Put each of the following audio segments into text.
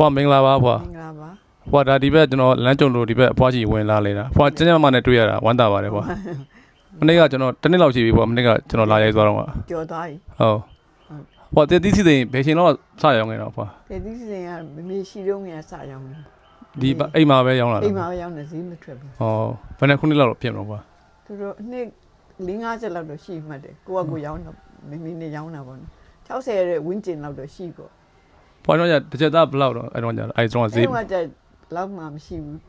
ဖွာမင်္ဂလာပါဖွာဖွာဒါဒီဘက်ကျွန်တော်လမ်းကြုံလို့ဒီဘက်အဖွားကြီးဝင်လာလေတာဖွာကျန်းကျန်းမာနဲ့တွေ့ရတာဝမ်းသာပါတယ်ဖွာမနေ့ကကျွန်တော်တစ်နှစ်လောက်ရှိပြီဖွာမနေ့ကကျွန်တော်လာရိုက်သွားတော့ကြော်သွားပြီဟုတ်ဖွာတည်သီးစီစဉ်ဘယ်ချိန်တော့စရောင်းနေတော့ဖွာတည်သီးစီစဉ်ကမမေရှိတော့ငယ်စရောင်းတယ်ဒီအိမ်မှာပဲရောင်းလာတာအိမ်မှာပဲရောင်းတယ်ဈေးမထွက်ဘူးဟောဘယ်နဲ့ခုနှစ်လောက်ဖြစ်မလို့ဖွာသူတို့နှစ်50လောက်တော့ရှိမှတ်တယ်ကိုကရောင်းတော့မမေနဲ့ရောင်းတာပေါ့နော်60ရဲ့ဝင်းကျင်လောက်တော့ရှိပေါ့ဖွာတော့တစ်ချက်သားဘယ်လောက်တော့အဲ့တော့အဲ့တော့ဈေးအဲ့တော့လောက်မှမရှိဘူး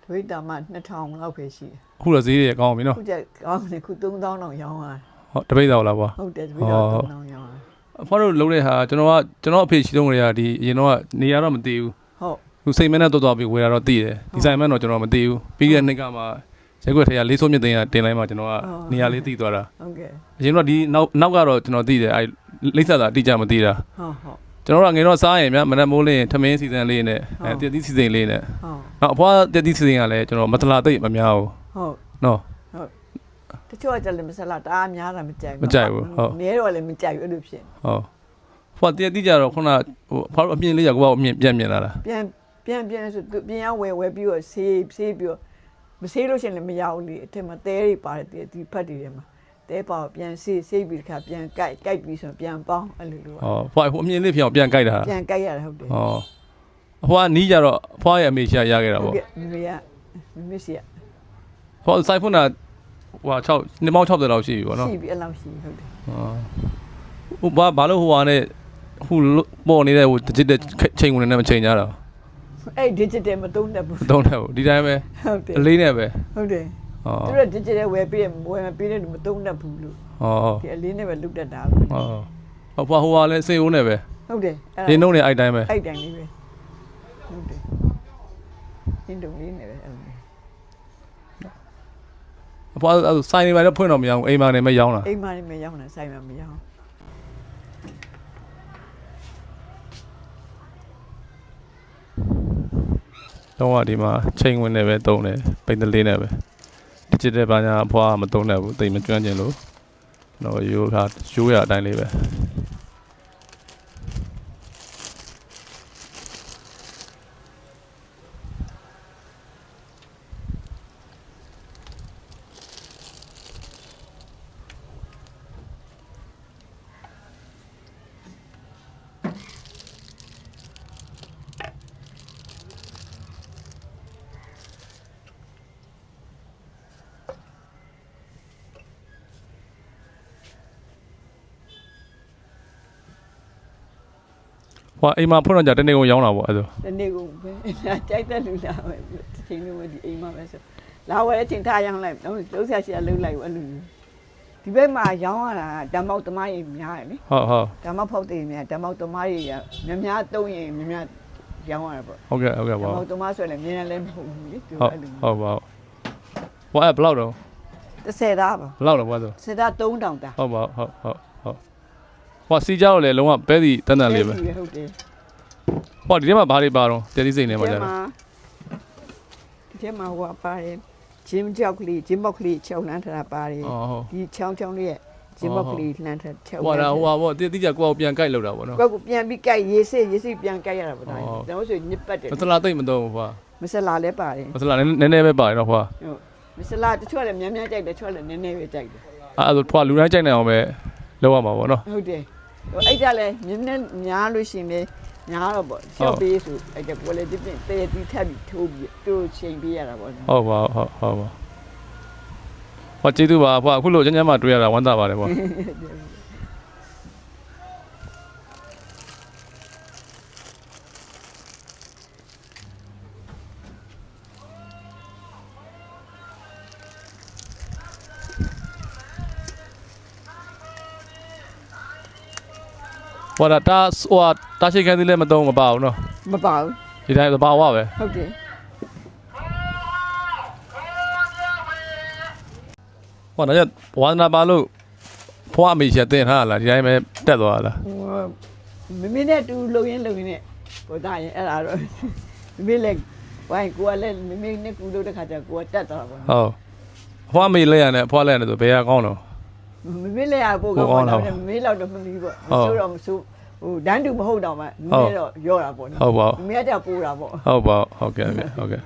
ဒွေးတာမှ2000လောက်ပဲရှိတယ်အခုတော့ဈေးတွေကောင်းပြီနော်ခုကျကောင်းတယ်ခု3000တောင်ရောင်းရတယ်ဟုတ်တပိတ်တော့လားဖွာဟုတ်တယ်တပိတ်တော့3000ရောင်းရတယ်ဖွာတို့လုံးတဲ့ဟာကျွန်တော်အဖေရှိတုန်းကဒီအရင်တော့နေရာတော့မသိဘူးဟုတ်သူစိတ်မနဲ့တော့ပြီးဝယ်တာတော့သိတယ်ဒီဆိုင်မှတော့ကျွန်တော်မသိဘူးပြီးခဲ့တဲ့နှစ်ကမှရက်ွက်ထဲကလေးစိုးမြင့်သိန်းကတင်လိုက်မှကျွန်တော်ကနေရာလေးသိသွားတာဟုတ်ကဲ့အရင်တော့ဒီနောက်ကတော့ကျွန်တော်သိတယ်အဲလိမ့်ဆက်တာအတိအကျမသိတာဟုတ်ဟုတ်ကျွန်တော်ကငယ်တော့စားရင်များမနက်မိုးလေးထမင်းစီစဉ်လေးနဲ့တည်သီးစီစဉ်လေးနဲ့ဟုတ်နောက်အဖွားတည်သီးစီစဉ်ကလည်းကျွန်တော်မတလာသိမများဘူးဟုတ်နော်ဟုတ်တချို့ကလည်းမစလာတအားများတာမကြိုက်ဘူးမကြိုက်ဘူးဟုတ်နဲတော့လည်းမကြိုက်ဘူးအဲ့လိုဖြစ်ဟုတ်ဖွာတည်သီးကြတော့ခုနဟိုအဖွားအမြင်လေးကကိုယ့်အမြင်မြင်လာတာပြန်ဆိုပြန်ရဝယ်ပြီးတော့ဆေးပြီးတော့မဆေးလို့ရှင်လည်းမရဘူးလေအထက်မှာတဲတွေပါတယ်ဒီဖတ်တွေထဲမှာတဲပါပြန်ဆေးပြီးတခါပြန်ကြိုက်ပြီးဆိုပြန်ပေါင်းအဲ့လိုလိုဟောဖွာဟိုအမြင်လေးပြောင်းပြန်ကြိုက်တာပြန်ကြိုက်ရတာဟုတ်တယ်ဟောအဖွားနီးကြတော့အဖွားရဲ့အမေရှာရခဲ့တာပေါ့ဟုတ်ကဲ့မမေစီရဖွာဆိုင်ဖုန်းကဟို6နှစ်ပေါင်း60လောက်ရှိပြီပေါ့နော်ရှိပြီအဲ့လောက်ရှိဟုတ်တယ်ဟောဘာလို့ဟိုဟာနဲ့ဟိုပေါ်နေတဲ့ဟို digital ချိန်ဝင်နေမချိန်ကြတာအဲ့ digital မသုံးတတ်ဘူးသုံးတတ်ဘူးဒီတိုင်းပဲဟုတ်တယ်အလေးနဲ့ပဲဟုတ်တယ်သူက digital ဝယ်ပေးတယ်ဝယ်မပေးတဲ့လူမသုံးတတ်ဘူးလို့ဟုတ်ဒီအလေးနဲ့ပဲလုတ်တတ်တာဟုတ်ဟိုဟာလဲစေဦးနဲ့ပဲဟုတ်တယ်ဒီနှုံးနဲ့အဲ့တိုင်းပဲအဲ့တိုင်းလေးပဲဟုတ်တယ်ဒီတုံးလေးနဲ့ပဲအဖွားဆိုင်နေပါတော့ဖွင့်တော့မရအောင်အိမ်မှာနေမရောင်းတာအိမ်မှာနေမရောင်းတာဆိုင်မှာမရောင်းတော့ဒီမှာချိန်ဝင်နေပဲတုံးတယ်ပိတ်တလေးနဲ့ပဲ digital ဘာညာအဖွားမတုံးတတ်ဘူးတိတ်မကျွမ်းကျင်လို့တော့ရိုးရအတိုင်းလေးပဲဟိုအိမ်မှာဖွင့်တော့ကြတနေ့ကုန်ရောင်းတာပေါ့အဲ့ဒါတနေ့ကုန်ပဲကြိုက်တဲ့လူလာပဲချိန်လုံးပဲဒီအိမ်မှာပဲဆိုလာဝယ်တဲ့အချိန်ထားရောင်းလိုက်တော့လုံးဆက်ရှိရလုံးလိုက်အဲ့လိုဒီဘက်မှာရောင်းရတာဓမ္မောက်သမားကြီးများတယ်လေဟုတ်ဓမ္မောက်ဖောက်တယ်များဓမ္မောက်သမားကြီးများသုံးရင်များရောင်းရတာပေါ့ဟုတ်ကဲ့ပေါ့ဓမ္မောက်သမားဆိုလည်းမြင်လည်းမဟုတ်ဘူးလေသူအဲ့လိုဟုတ်ပါဟိုအဲ့ဘယ်လောက်တော့30သားပါဘယ်လောက်တော့ဘာဆို30သား3000သားဟုတ်ပါဟုတ်ဟောစီကြောက်လေလုံးဝပဲစီတန်တန်လေးပဲဟုတ်တယ်ဟောဒီထဲမှာဘာတွေပါတော့တည်သီးစိတ်နေမှာကြာဒီထဲမှာဟိုပါတယ်ဂျင်းကြောက်ကလေးဂျင်းဘောက်ကလေး6လမ်းထတာပါတယ်ဒီချောင်းလေးရဲ့ဂျင်းဘောက်ကလေးလှမ်းထ6ဟောဒါဟိုပါပေါ့တည်သီးကြကိုယ့်ပြန်ကြိုက်လောက်တာပေါ့နော်ကိုယ့်ပြန်ပြီးကြိုက်ရေးစစ်ပြန်ကြိုက်ရတာပေါ့ဒါဆိုညစ်ပတ်တယ်မစလာသိမ့်မတော့ဘူးကွာမစလာလည်းပါတယ်မစလာနည်းနည်းပဲပါတယ်တော့ကွာဟုတ်မစလာတချို့လည်းများများကြိုက်တယ်တချို့လည်းနည်းနည်းပဲကြိုက်တယ်အဲ့ဒါဖွာလူတိုင်းကြိုက်နိုင်အောင်ပဲလုပ်ရမှာပေါ့နော်ဟုတ်တယ်အဲ့ကြလဲမြင်းနဲ့များလို့ရှိရင်လည်းများတော့ပေါ့ရှော့ပေးဆိုအဲ့ကြပေါ်လေဒီပြင်တဲတီထပ်ပြီးထိုးပြီးတို့ချိန်ပေးရတာပေါ့ဟုတ်ပါဟောကျေးဇူးပါဖွာအခုလို့ကျန်းမှတွေ့ရတာဝမ်းသာပါတယ်ပေါ့ဟိုတာရှိခိုင်းသေးလဲမတော့မပါဘူးနော်မပါဘူးဒီတိုင်းသဘာဝပဲဟုတ်တယ်ဟောတော့ဝါသနာပါလို့ဖွားအမေချက်တင်ထားလားဒီတိုင်းပဲတက်သွားလားမမေနဲ့တူလုံရင်းနဲ့ဟိုတာရင်အဲ့ဒါတော့မမေလည်းဝိုင်းကိုကလည်းမမေနဲ့ကူလို့တခါကျကိုကတက်သွားပါဟုတ်ဖွားအမေလဲရတယ်ဖွားလဲရတယ်ဆိုဘယ်ရကောင်းတော့မမေလည်းရပို့ကောင်းတာမမေလောက်တော့မမီးပေါ့မဆိုးတော့မဆိုး ဟိုတန်းတူမဟုတ်တော့မှနည်းနည်းတော့ရော့တာပေါ့နော် ဟုတ်ပါ လူများကြပိုးတာပေါ့ ဟုတ်ပါဟုတ်ကဲ့ဟုတ်ကဲ့